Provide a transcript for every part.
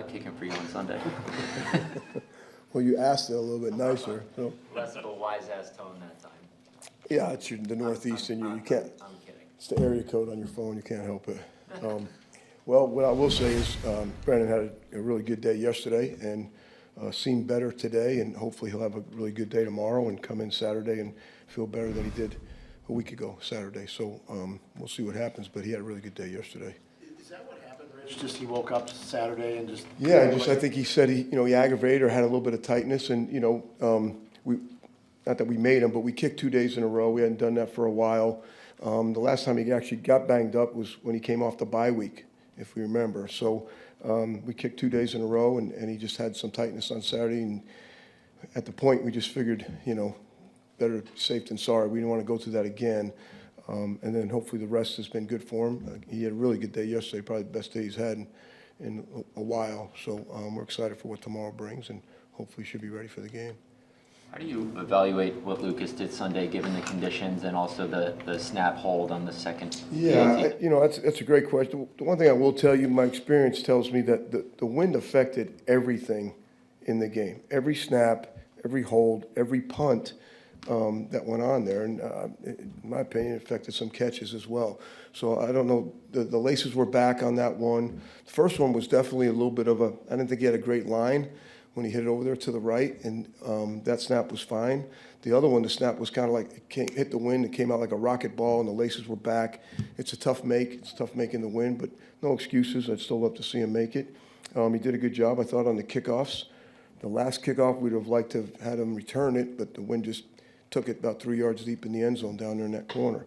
kicking for you on Sunday? Well, you asked it a little bit nicer. So. Less of a wise-ass tone that time. Yeah, it's the Northeast, and you can't. I'm kidding. It's the area code on your phone. You can't help it. Well, what I will say is Brandon had a really good day yesterday and seemed better today, and hopefully he'll have a really good day tomorrow and come in Saturday and feel better than he did a week ago Saturday. So we'll see what happens, but he had a really good day yesterday. Is that what happened, Rich? Just he woke up Saturday and just... Yeah, I think he said he aggravated or had a little bit of tightness, and we not that we made him, but we kicked 2 days in a row. We hadn't done that for a while. The last time he actually got banged up was when he came off the bye week, if we remember. So we kicked 2 days in a row, and he just had some tightness on Saturday. And at the point, we just figured, better safe than sorry. We didn't want to go through that again. And then hopefully the rest has been good for him. He had a really good day yesterday, probably the best day he's had in a while. So we're excited for what tomorrow brings, and hopefully he should be ready for the game. How do you evaluate what Lucas did Sunday, given the conditions and also the snap hold on the second? Yeah, that's a great question. The one thing I will tell you, my experience tells me that the wind affected everything in the game. Every snap, every hold, every punt that went on there. And in my opinion, it affected some catches as well. So I don't know. The laces were back on that one. The first one was definitely a little bit of I didn't think he had a great line when he hit it over there to the right, and that snap was fine. The other one, the snap was kind of like it hit the wind. It came out like a rocket ball, and the laces were back. It's a tough make. It's tough making the wind, but no excuses. I'd still love to see him make it. He did a good job, I thought, on the kickoffs. The last kickoff, we'd have liked to have had him return it, but the wind just took it about 3 yards deep in the end zone down there in that corner.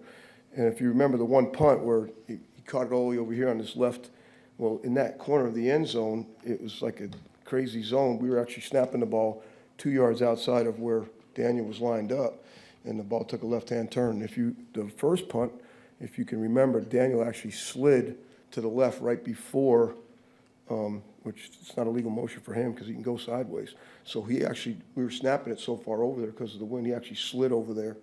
And if you remember the one punt where he caught it all the way over here on his left, well, in that corner of the end zone, it was like a crazy zone. We were actually snapping the ball 2 yards outside of where Daniel was lined up, and the ball took a left-hand turn. The first punt, if you can remember, Daniel actually slid to the left right before, which it's not a legal motion for him because he can go sideways. So we were snapping it so far over there because of the wind, he actually slid over there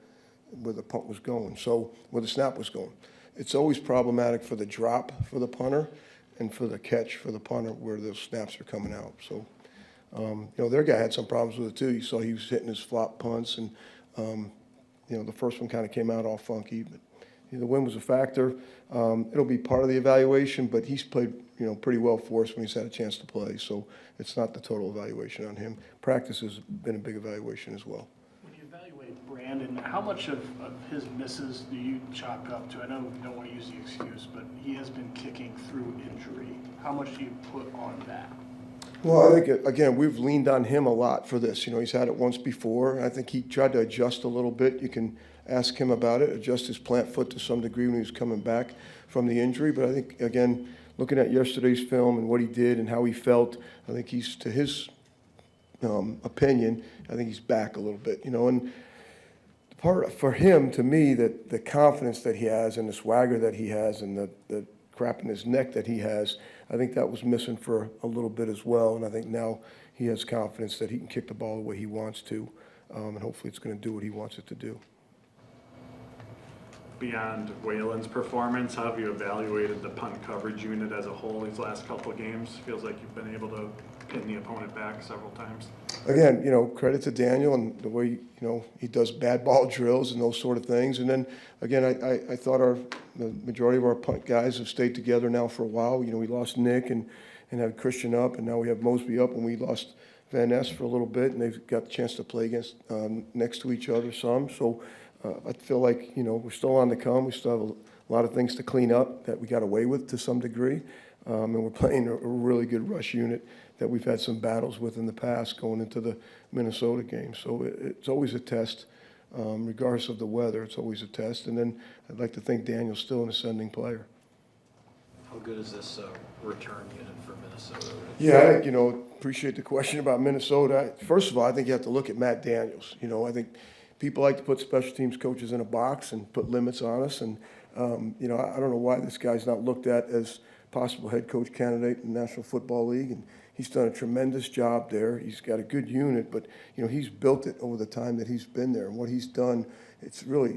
where the punt was going, so where the snap was going. It's always problematic for the drop for the punter and for the catch for the punter where those snaps are coming out. So, their guy had some problems with it too. You saw he was hitting his flop punts, and, the first one kind of came out all funky. But the wind was a factor. It'll be part of the evaluation, but he's played, pretty well for us when he's had a chance to play. So it's not the total evaluation on him. Practice has been a big evaluation as well. When you evaluate Brandon, how much of his misses do you chalk up to? I know you don't want to use the excuse, but he has been kicking through injury. How much do you put on that? Well, I think, again, we've leaned on him a lot for this. He's had it once before. I think he tried to adjust a little bit. You can ask him about it, adjust his plant foot to some degree when he was coming back from the injury. But I think, again, looking at yesterday's film and what he did and how he felt, I think he's, to his opinion, I think he's back a little bit. And part for him, to me, that the confidence that he has and the swagger that he has and the crap in his neck that he has, I think that was missing for a little bit as well. And I think now he has confidence that he can kick the ball the way he wants to, and hopefully it's going to do what he wants it to do. Beyond Whalen's performance, how have you evaluated the punt coverage unit as a whole these last couple of games? Feels like you've been able to pin the opponent back several times. Again, credit to Daniel and the way, he does bad ball drills and those sort of things. And then, again, I thought the majority of our punt guys have stayed together now for a while. We lost Nick and had Christian up, and now we have Mosby up, and we lost Van Ness for a little bit, and they've got the chance to play against next to each other some. So I feel like, we're still on the come. We still have a lot of things to clean up that we got away with to some degree. And we're playing a really good rush unit that we've had some battles with in the past going into the Minnesota game. So it's always a test, regardless of the weather. It's always a test. And then I'd like to think Daniel's still an ascending player. How good is this return unit for Minnesota? Yeah, appreciate the question about Minnesota. First of all, I think you have to look at Matt Daniels. I think people like to put special teams coaches in a box and put limits on us. And, I don't know why this guy's not looked at as possible head coach candidate in the National Football League. And he's done a tremendous job there. He's got a good unit, but, he's built it over the time that he's been there. And what he's done, it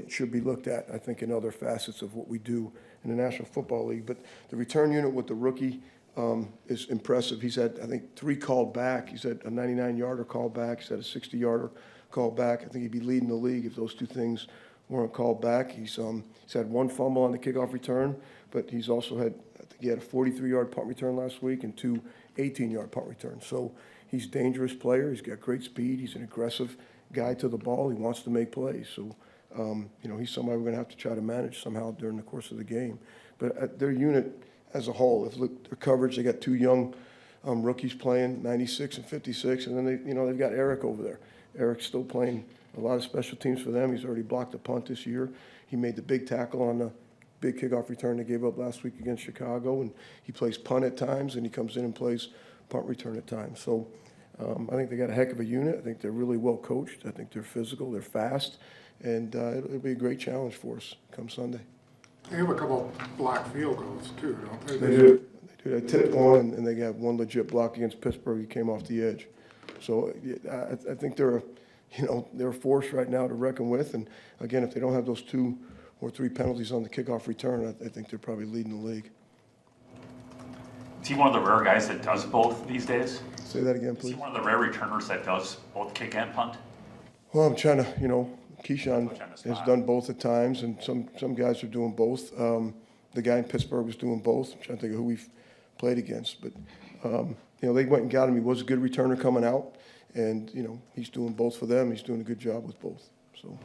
should be looked at, I think, in other facets of what we do in the National Football League. But the return unit with the rookie is impressive. He's had, I think, 3 called back. He's had a 99-yarder called back. He's had a 60-yarder called back. I think he'd be leading the league if those 2 things weren't called back. He's had 1 fumble on the kickoff return, but he's also had, I think he had a 43-yard punt return last week and 2 18-yard punt returns. So he's a dangerous player. He's got great speed. He's an aggressive guy to the ball. He wants to make plays. So, he's somebody we're going to have to try to manage somehow during the course of the game. But their unit as a whole, if you look at their coverage, they got 2 young rookies playing, 96 and 56, and then they've got Eric over there. Eric's still playing a lot of special teams for them. He's already blocked a punt this year. He made the big tackle on the big kickoff return they gave up last week against Chicago, and he plays punt at times, and he comes in and plays punt return at times. So I think they got a heck of a unit. I think they're really well coached. I think they're physical, they're fast, and it'll be a great challenge for us come Sunday. They have a couple blocked field goals too, don't they? They do. They tipped one, and they got 1 legit block against Pittsburgh. He came off the edge. So I think they're a force right now to reckon with. And again, if they don't have those 2 or 3 penalties on the kickoff return, I think they're probably leading the league. Is he one of the rare guys that does both these days? Say that again, Is please. he one of the rare returners that does both kick and punt? Well, I'm trying to, Keyshawn Put you on the has spot. done both at times, and some guys are doing both. The guy in Pittsburgh was doing both. I'm trying to think of who we've played against, but they went and got him. He was a good returner coming out, and he's doing both for them. He's doing a good job with both. So.